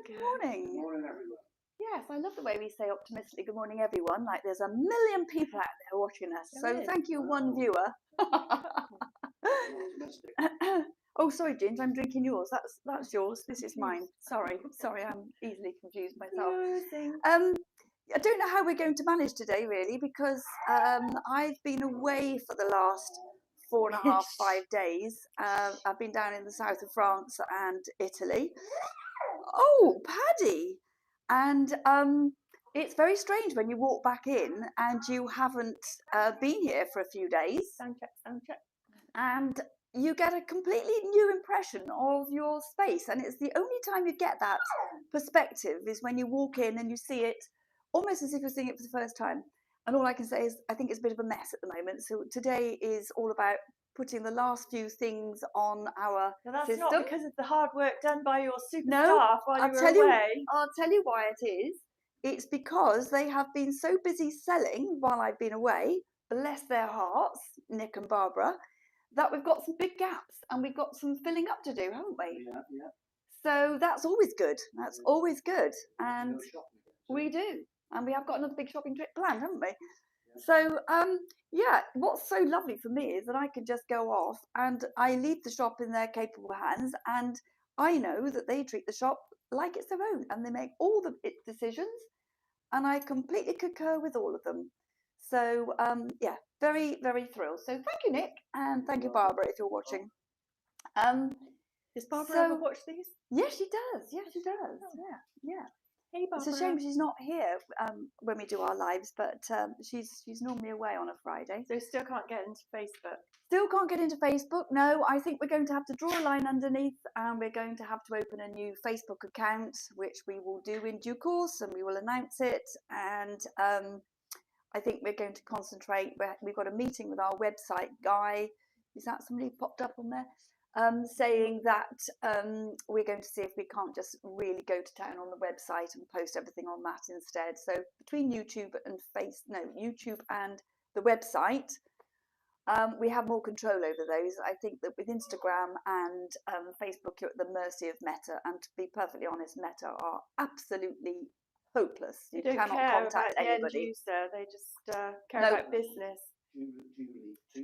Good morning. Good morning, everyone. Yes, I love the way we say optimistically good morning, everyone. Like there's a million people out there watching us. So thank you, one viewer. Oh, sorry, Ginge, I'm drinking yours. That's yours. This is mine. Sorry, I'm easily confused myself. I don't know how we're going to manage today, really, because I've been away for the last 4.5, 5 days. I've been down in the south of France and Italy. Oh, Paddy! And it's very strange when you walk back in and you haven't been here for a few days. Sound check. And you get a completely new impression of your space. And it's the only time you get that perspective is when you walk in and you see it almost as if you're seeing it for the first time. And all I can say is I think it's a bit of a mess at the moment. So today is all about putting the last few things on our system. Not because of the hard work done by your super staff while you were away. I'll tell you why it is. It's because they have been so busy selling while I've been away, bless their hearts, Nick and Barbara, that we've got some big gaps and we've got some filling up to do, haven't we? Yeah. So that's always good. That's always good. And we do. And we have got another big shopping trip planned, haven't we? So, yeah, what's so lovely for me is that I can just go off and I leave the shop in their capable hands, and I know that they treat the shop like it's their own and they make all the decisions, and I completely concur with all of them. So, yeah, very, very thrilled. So thank you, Nick, and thank you, Barbara, if you're watching. Does Barbara ever watch these? Yeah, she does. Yeah, she does. Yeah. Hey, Barbara. It's a shame she's not here when we do our lives, but she's normally away on a Friday. So still can't get into Facebook? Still can't get into Facebook, no. I think we're going to have to draw a line underneath and we're going to have to open a new Facebook account, which we will do in due course and we will announce it. And I think we're going to concentrate. We've got a meeting with our website guy. Is that somebody popped up on there? Saying that we're going to see if we can't just really go to town on the website and post everything on that instead. So between YouTube and YouTube and the website, we have more control over those. I think that with Instagram and Facebook, you're at the mercy of Meta. And to be perfectly honest, Meta are absolutely hopeless. You cannot contact anybody. They just care about business.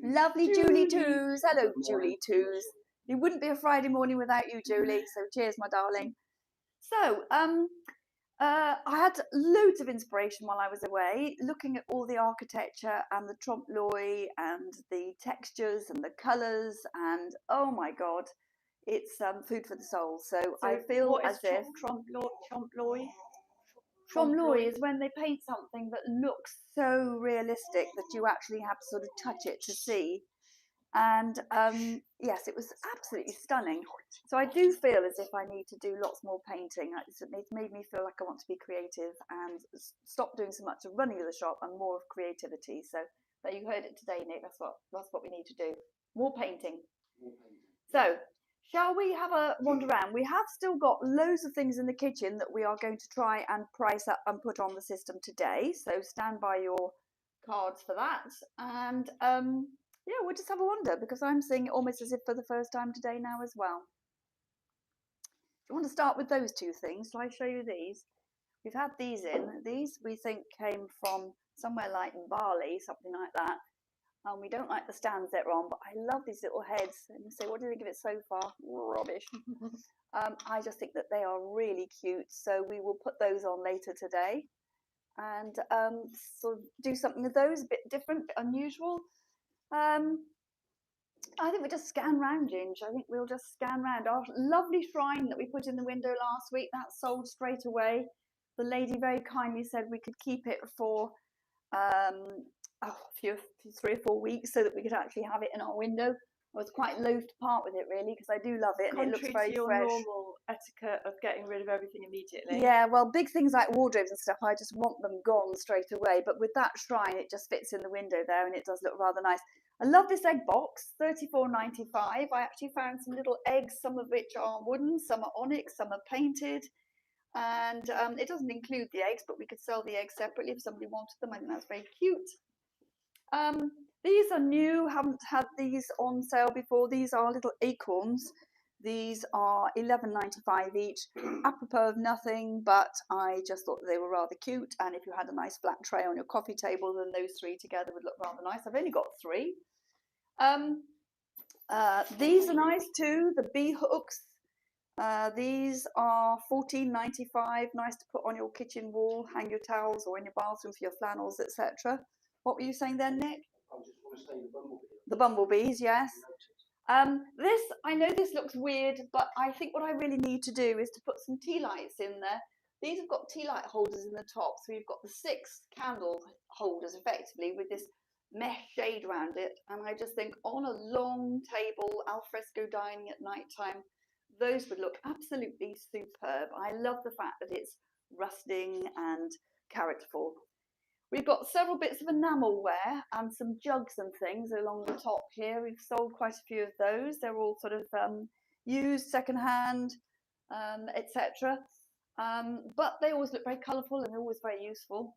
Lovely Julie Twos. Hello, Julie Twos. It wouldn't be a Friday morning without you, Julie. So cheers, my darling. So I had loads of inspiration while I was away, looking at all the architecture and the trompe-l'oeil and the textures and the colours, and oh my God, it's food for the soul. So I feel as if trompe-l'oeil. Trompe-l'oeil is when they paint something that looks so realistic that you actually have to sort of touch it to see. And yes, it was absolutely stunning. So I do feel as if I need to do lots more painting. It's made me feel like I want to be creative and stop doing so much of running the shop and more of creativity. So that you heard it today, Nick. That's what we need to do. More painting. So shall we have a wander around? We have still got loads of things in the kitchen that we are going to try and price up and put on the system today. So stand by your cards for that. And yeah, we'll just have a wander because I'm seeing it almost as if for the first time today now as well. Do you want to start with those two things? Shall I show you these? We've had these in. These we think came from somewhere like Bali, something like that. And we don't like the stands they're on, but I love these little heads. And you say, what do you think of it so far? Rubbish. I just think that they are really cute. So we will put those on later today and sort of do something with those, a bit different, a bit unusual. I think we just scan round, Ginge. I think we'll just scan round. Our lovely shrine that we put in the window last week, that sold straight away. The lady very kindly said we could keep it for a few 3 or 4 weeks so that we could actually have it in our window. I was quite loath to part with it really because I do love it and it looks very fresh. Contrary to your normal etiquette of getting rid of everything immediately. Yeah, well, big things like wardrobes and stuff, I just want them gone straight away. But with that shrine, it just fits in the window there and it does look rather nice. I love this egg box, $34.95. I actually found some little eggs, some of which are wooden, some are onyx, some are painted. And it doesn't include the eggs, but we could sell the eggs separately if somebody wanted them. I think that's very cute. These are new, haven't had these on sale before. These are little acorns These are £11.95 each, apropos of nothing, but I just thought they were rather cute, and if you had a nice flat tray on your coffee table, then those three together would look rather nice. I've only got three. These are nice too, the bee hooks. These are £14.95, nice to put on your kitchen wall, hang your towels, or in your bathroom for your flannels, etc. What were you saying then, Nick? I just want to say the bumblebee. The bumblebees, yes. This, I know this looks weird, but I think what I really need to do is to put some tea lights in there. These have got tea light holders in the top, so we've got the 6 candle holders effectively with this mesh shade around it, and I just think on a long table, alfresco dining at night time, those would look absolutely superb. I love the fact that it's rusting and characterful. We've got several bits of enamelware and some jugs and things along the top here. We've sold quite a few of those. They're all sort of used, second-hand, etc. But they always look very colourful and they're always very useful.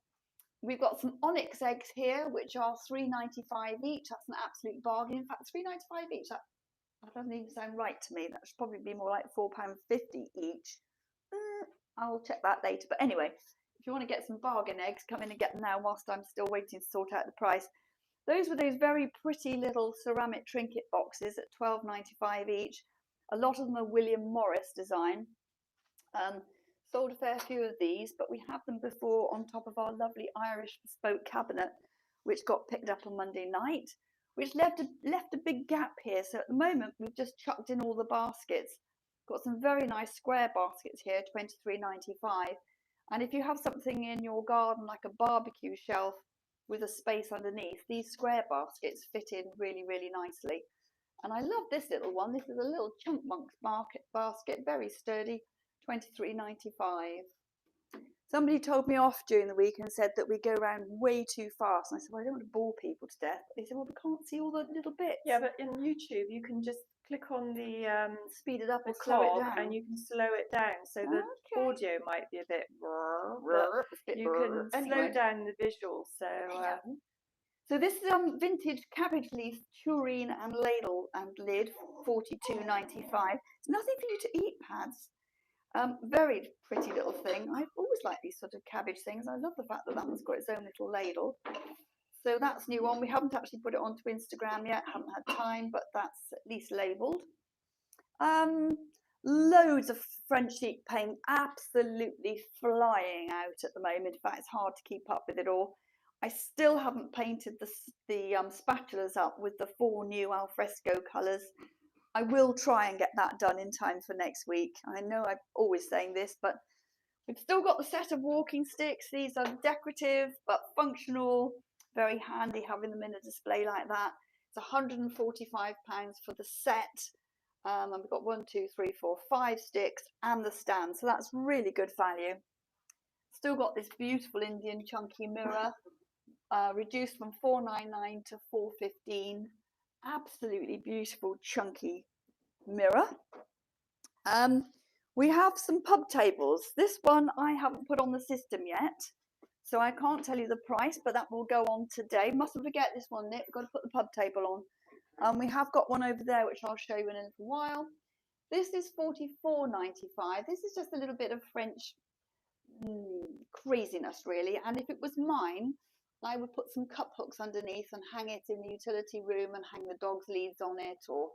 We've got some onyx eggs here, which are £3.95 each. That's an absolute bargain. In fact, £3.95 each. That doesn't even sound right to me. That should probably be more like £4.50 each. I'll check that later. But anyway, if you want to get some bargain eggs, come in and get them now whilst I'm still waiting to sort out the price. Those were those very pretty little ceramic trinket boxes at £12.95 each. A lot of them are William Morris design. Sold a fair few of these, but we have them before on top of our lovely Irish bespoke cabinet, which got picked up on Monday night, which left a big gap here. So at the moment, we've just chucked in all the baskets. Got some very nice square baskets here, £23.95. And if you have something in your garden like a barbecue shelf with a space underneath, these square baskets fit in really, really nicely. And I love this little one. This is a little chunk monks basket, very sturdy, £23.95. Somebody told me off during the week and said that we go around way too fast. And I said, well, I don't want to bore people to death. But they said, well, we can't see all the little bits. Yeah, but in YouTube, you can just click on the speed it up or cog, slow it down. and you can slow it down. So the audio might be a bit, but you can slow down the visual. So so this is vintage cabbage leaf tureen and ladle and lid, £42.95. It's nothing for you to eat pads. Very pretty little thing. I've always liked these sort of cabbage things. I love the fact that that one's got its own little ladle. So that's new on. We haven't actually put it onto Instagram yet. Haven't had time, but that's at least labelled. Loads of Frenchic paint, absolutely flying out at the moment. In fact, it's hard to keep up with it all. I still haven't painted the spatulas up with the 4 new alfresco colours. I will try and get that done in time for next week. I know I'm always saying this, but we've still got the set of walking sticks. These are decorative but functional, very handy having them in a display like that. It's £145 for the set. And we've got 1, 2, 3, 4, 5 sticks and the stand. So that's really good value. Still got this beautiful Indian chunky mirror, reduced from £4.99 to £4.15. Absolutely beautiful chunky mirror. We have some pub tables. This one I haven't put on the system yet, so I can't tell you the price, but that will go on today. Mustn't forget this one, Nick. We've got to put the pub table on. We have got one over there, which I'll show you in a little while. This is £44.95. This is just a little bit of French craziness, really. And if it was mine, I would put some cup hooks underneath and hang it in the utility room and hang the dog's leads on it, or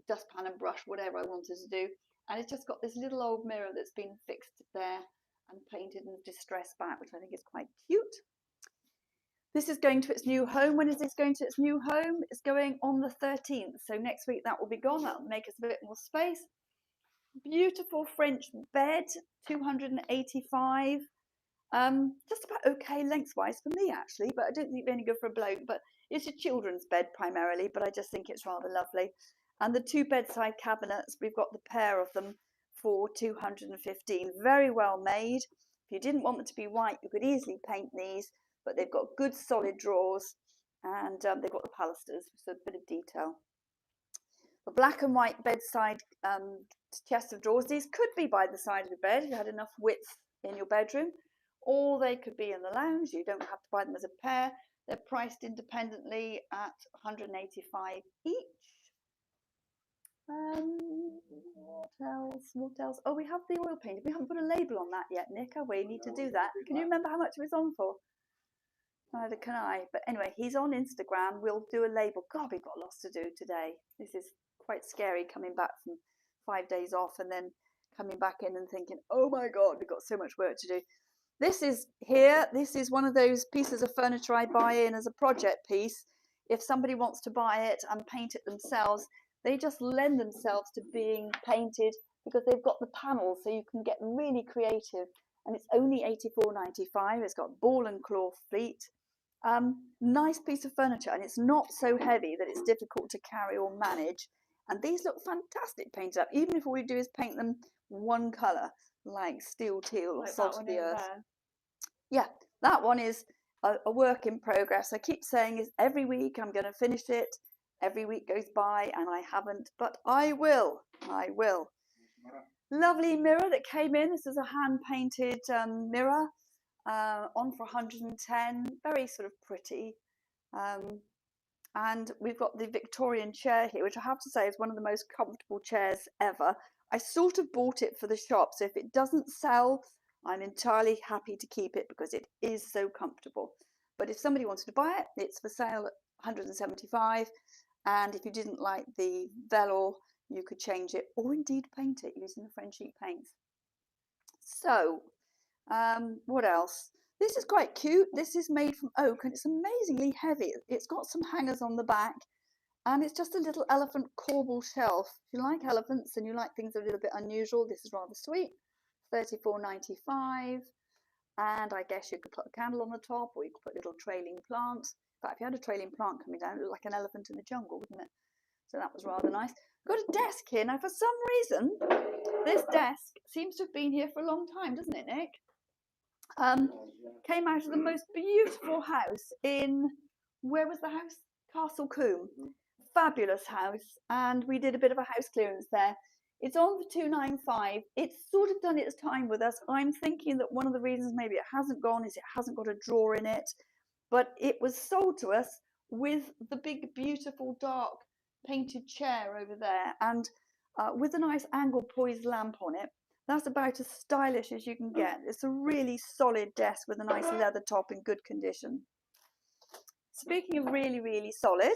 dustpan and brush, whatever I wanted to do. And it's just got this little old mirror that's been fixed there and painted in distress back, which I think is quite cute. This is going to its new home. When is this going to its new home? It's going on the 13th. So next week that will be gone. That will make us a bit more space. Beautiful French bed, £285. Just about okay lengthwise for me, actually, but I don't think it'd be any good for a bloke. But it's a children's bed primarily, but I just think it's rather lovely. And the 2 bedside cabinets, we've got the pair of them for £215. Very well made. If you didn't want them to be white, you could easily paint these, but they've got good solid drawers, and they've got the pilasters, so a bit of detail. The black and white bedside chest of drawers, these could be by the side of the bed if you had enough width in your bedroom, or they could be in the lounge. You don't have to buy them as a pair. They're priced independently at £185 each. What else? What else? Oh, we have the oil painting. We haven't put a label on that yet, Nick, have we? We need to do that. Can you remember how much it was on for? Neither can I. But anyway, he's on Instagram. We'll do a label. God, we've got lots to do today. This is quite scary, coming back from 5 days off and then coming back in and thinking, oh my God, we've got so much work to do. This is here. This is one of those pieces of furniture I buy in as a project piece. If somebody wants to buy it and paint it themselves, they just lend themselves to being painted because they've got the panels, so you can get really creative. And it's only £84.95. It's got ball and claw feet. Nice piece of furniture, and it's not so heavy that it's difficult to carry or manage. And these look fantastic painted up, even if all we do is paint them one colour, like steel teal or salt of the earth. Yeah, that one is a work in progress. I keep saying is every week I'm going to finish it. Every week goes by and I haven't, but I will. I will. Lovely mirror that came in. This is a hand painted mirror, on for 110. Very sort of pretty. And we've got the Victorian chair here, which I have to say is one of the most comfortable chairs ever. I sort of bought it for the shop, so if it doesn't sell, I'm entirely happy to keep it because it is so comfortable. But if somebody wanted to buy it, it's for sale at £175. And if you didn't like the velour, you could change it or indeed paint it using the Frenchic paints. So, what else? This is quite cute. This is made from oak and it's amazingly heavy. It's got some hangers on the back and it's just a little elephant corbel shelf. If you like elephants and you like things a little bit unusual, this is rather sweet. £34.95. And I guess you could put a candle on the top, or you could put little trailing plants. In fact, if you had a trailing plant coming down, it would look like an elephant in the jungle, wouldn't it? So that was rather nice. Got a desk here. Now, for some reason, this desk seems to have been here for a long time, doesn't it, Nick? Came out of the most beautiful house in, where was the house? Castle Combe. Fabulous house. And we did a bit of a house clearance there. It's on for £295. It's sort of done its time with us. I'm thinking that one of the reasons maybe it hasn't gone is it hasn't got a drawer in it. But it was sold to us with the big, beautiful, dark painted chair over there and with a nice angled poised lamp on it. That's about as stylish as you can get. It's a really solid desk with a nice leather top in good condition. Speaking of really, really solid,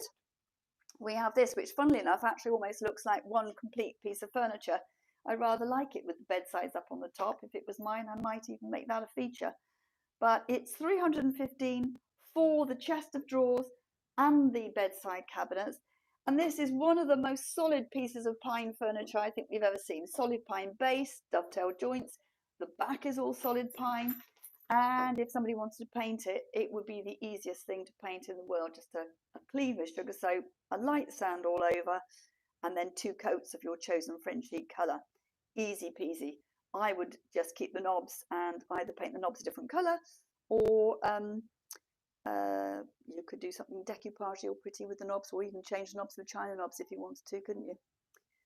we have this, which funnily enough actually almost looks like one complete piece of furniture. I rather like it with the bedsides up on the top. If it was mine, I might even make that a feature. But it's $315 for the chest of drawers and the bedside cabinets. And this is one of the most solid pieces of pine furniture I think we've ever seen. Solid pine base, dovetail joints. The back is all solid pine. And if somebody wanted to paint it, it would be the easiest thing to paint in the world. Just a clean with sugar soap, a light sand all over, and then 2 coats of your chosen Frenchic colour. Easy peasy. I would just keep the knobs and either paint the knobs a different colour, or you could do something decoupage or pretty with the knobs, or even change the knobs to China knobs if you wanted to, couldn't you?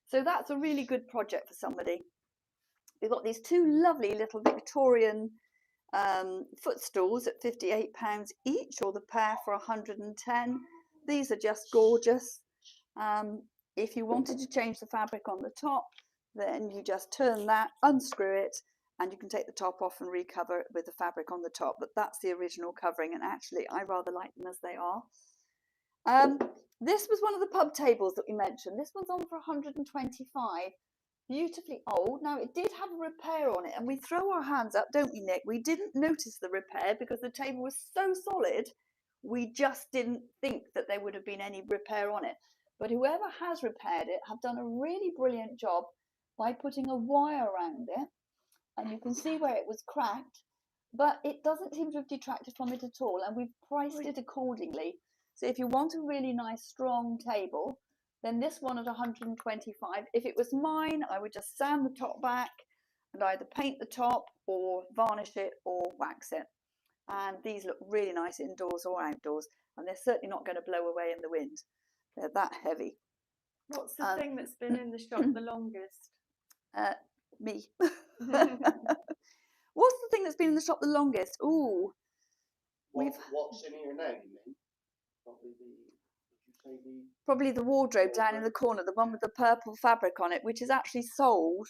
So that's a really good project for somebody. We've got these 2 lovely little Victorian footstools at £58 each, or the pair for 110. These are just gorgeous. If you wanted to change the fabric on the top, then you just turn that, unscrew it, and you can take the top off and recover it with the fabric on the top. But that's the original covering, and actually I rather like them as they are. This was one of the pub tables that we mentioned. This one's on for 125. Beautifully old. Now, it did have a repair on it, and we throw our hands up, don't we, Nick? We didn't notice the repair because the table was so solid, we just didn't think that there would have been any repair on it. But whoever has repaired it have done a really brilliant job by putting a wire around it, and you can see where it was cracked, but it doesn't seem to have detracted from it at all, and we've priced it accordingly. So if you want a really nice strong table, then this one at 125. If it was mine, I would just sand the top back and either paint the top or varnish it or wax it. And these look really nice indoors or outdoors, and they're certainly not going to blow away in the wind. They're that heavy. What's the thing that's been in the shop the longest? Me. What's the thing that's been in the shop the longest? Ooh. What's in your name, you mean? Probably the, probably the wardrobe down in the corner, the one with the purple fabric on it, which is actually sold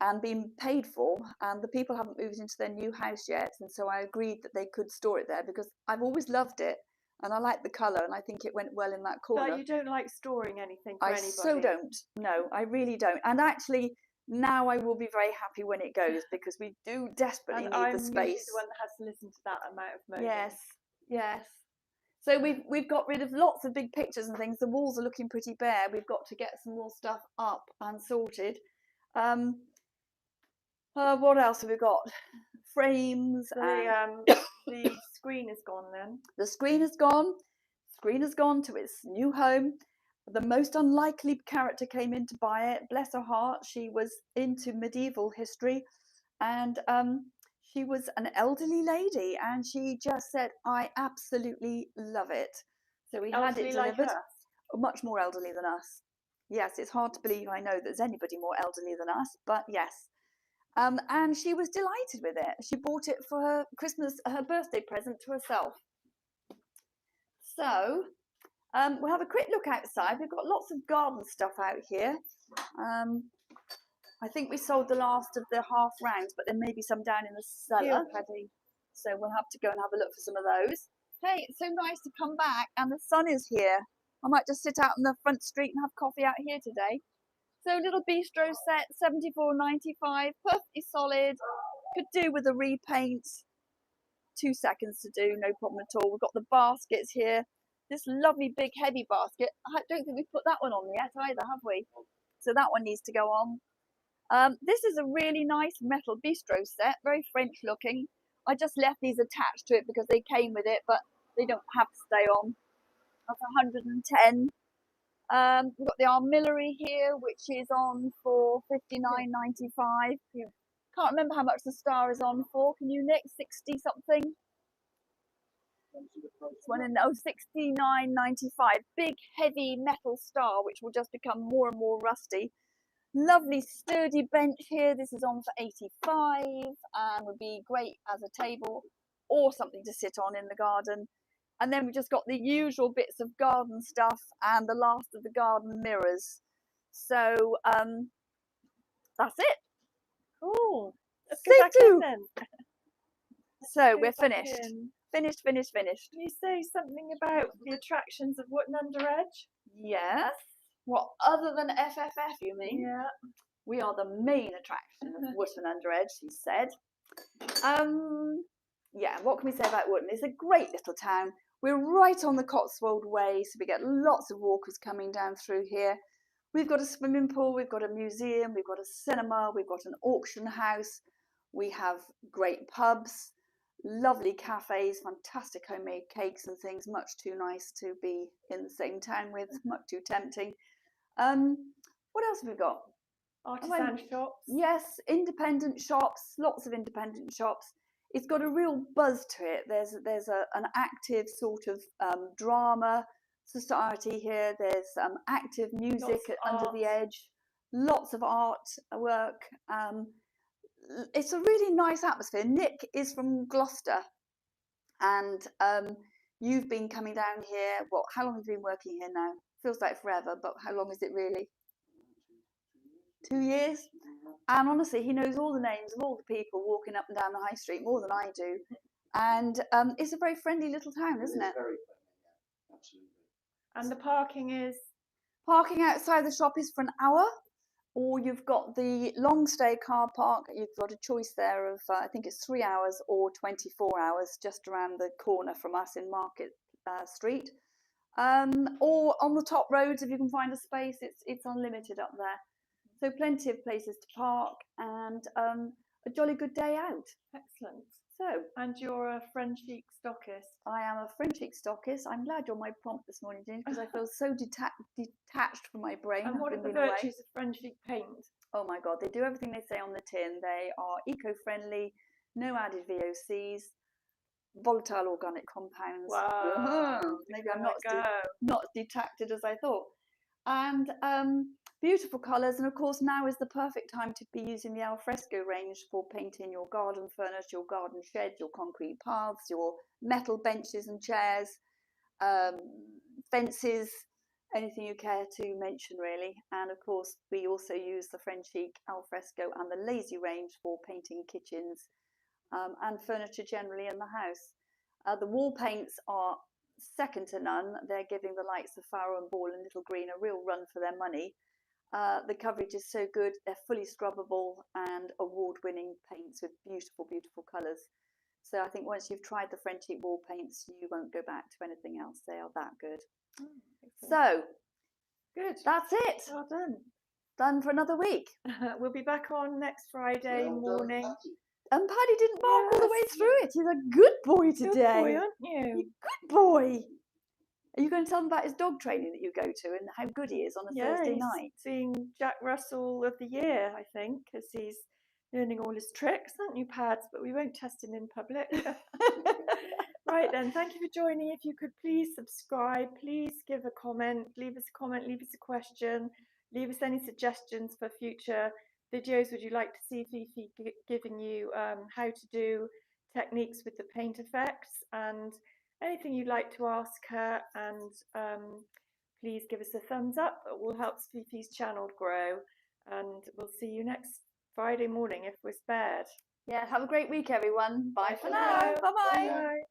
and been paid for, and the people haven't moved into their new house yet, and so I agreed that they could store it there because I've always loved it and I like the colour and I think it went well in that corner. But you don't like storing anything for anybody? I so don't. No, I really don't. And actually, now I will be very happy when it goes because we do desperately need the space. I'm usually the one that has to listen to that amount of moaning. Yes, yes. So we've got rid of lots of big pictures and things. The walls are looking pretty bare. We've got to get some more stuff up and sorted. What else have we got? Frames. The screen is gone then. The screen is gone. Screen has gone to its new home. The most unlikely character came in to buy it. Bless her heart. She was into medieval history, and she was an elderly lady, and she just said, "I absolutely love it." So we had it delivered. Like much more elderly than us. Yes, it's hard to believe I know there's anybody more elderly than us, but yes. And she was delighted with it. She bought it for her her birthday present to herself. So we'll have a quick look outside. We've got lots of garden stuff out here. I think we sold the last of the half rounds, but there may be some down in the cellar. So we'll have to go and have a look for some of those. Hey, it's so nice to come back, and the sun is here. I might just sit out on the front street and have coffee out here today. So little bistro set, $74.95, perfectly solid. Could do with a repaint. 2 seconds to do, no problem at all. We've got the baskets here. This lovely big heavy basket. I don't think we've put that one on yet either, have we? So that one needs to go on. This is a really nice metal bistro set, very French looking. I just left these attached to it because they came with it, but they don't have to stay on. That's 110. We've got the armillery here, which is on for $59.95. Can't remember how much the star is on for. Can you, Nick? 60 something? This one in $69.95. Big heavy metal star, which will just become more and more rusty. Lovely sturdy bench here. This is on for $85 and would be great as a table or something to sit on in the garden. And then we've just got the usual bits of garden stuff and the last of the garden mirrors. So that's it. Cool. Let's go back in then. So we're finished. Finished. Can you say something about the attractions of Wotton-under-edge? Yes. What, other than FFF, you mean? Yeah. We are the main attraction of Wotton-under-edge, he said. Yeah, what can we say about Wotton? It's a great little town. We're right on the Cotswold Way, so we get lots of walkers coming down through here. We've got a swimming pool, we've got a museum, we've got a cinema, we've got an auction house. We have great pubs, lovely cafes, fantastic homemade cakes and things, much too nice to be in the same town with, much too tempting. What else have we got? Artisan shops. Yes, independent shops, lots of independent shops. It's got a real buzz to it. There's an active sort of drama society here. There's active music under the edge, lots of art work. It's a really nice atmosphere. Nick is from Gloucester, and you've been coming down here. What? How long have you been working here now? Feels like forever, but how long is it really? 2 years. And honestly, he knows all the names of all the people walking up and down the high street more than I do. And it's a very friendly little town, isn't it? Very friendly, yeah, absolutely. And the parking is? Parking outside the shop is for an hour, or you've got the long stay car park. You've got a choice there of, I think it's 3 hours or 24 hours, just around the corner from us in Market Street. Or on the top roads, if you can find a space, it's unlimited up there. So plenty of places to park and a jolly good day out. Excellent. So, and you're a Frenchic stockist. I am a Frenchic stockist. I'm glad you're my prompt this morning, Jane, because I feel so detached from my brain. And what are the virtues of Frenchic paint? Oh my God, they do everything they say on the tin. They are eco-friendly, no added VOCs, volatile organic compounds. Wow. Maybe I'm not detacted as I thought. And beautiful colours, and of course now is the perfect time to be using the alfresco range for painting your garden furniture, your garden sheds, your concrete paths, your metal benches and chairs, fences, anything you care to mention, really. And of course, we also use the Frenchic, alfresco, and the lazy range for painting kitchens and furniture generally in the house. The wall paints are second to none. They're giving the likes of Farrow and Ball and Little Green a real run for their money. The coverage is so good, they're fully scrubbable and award-winning paints with beautiful, beautiful colours. So I think once you've tried the Frenchic wall paints, you won't go back to anything else. They are that good. So, good. That's it. Well done. Done for another week. We'll be back on next Friday morning. And Paddy didn't bark all the way through it. He's a good boy today. Good boy, aren't you? You're a good boy. Are you going to tell them about his dog training that you go to and how good he is on a Thursday night? He's being Jack Russell of the year, I think, because he's learning all his tricks, aren't you, Pads? But we won't test him in public. Right then, thank you for joining. If you could please subscribe, please give a comment, leave us a question, leave us any suggestions for future videos. Would you like to see Fifi giving you how to do techniques with the paint effects, and anything you'd like to ask her? And please give us a thumbs up. It will help Fifi's channel grow, and we'll see you next Friday morning if we're spared. Yeah, have a great week, everyone. Bye for now. Bye. Bye-bye. Bye.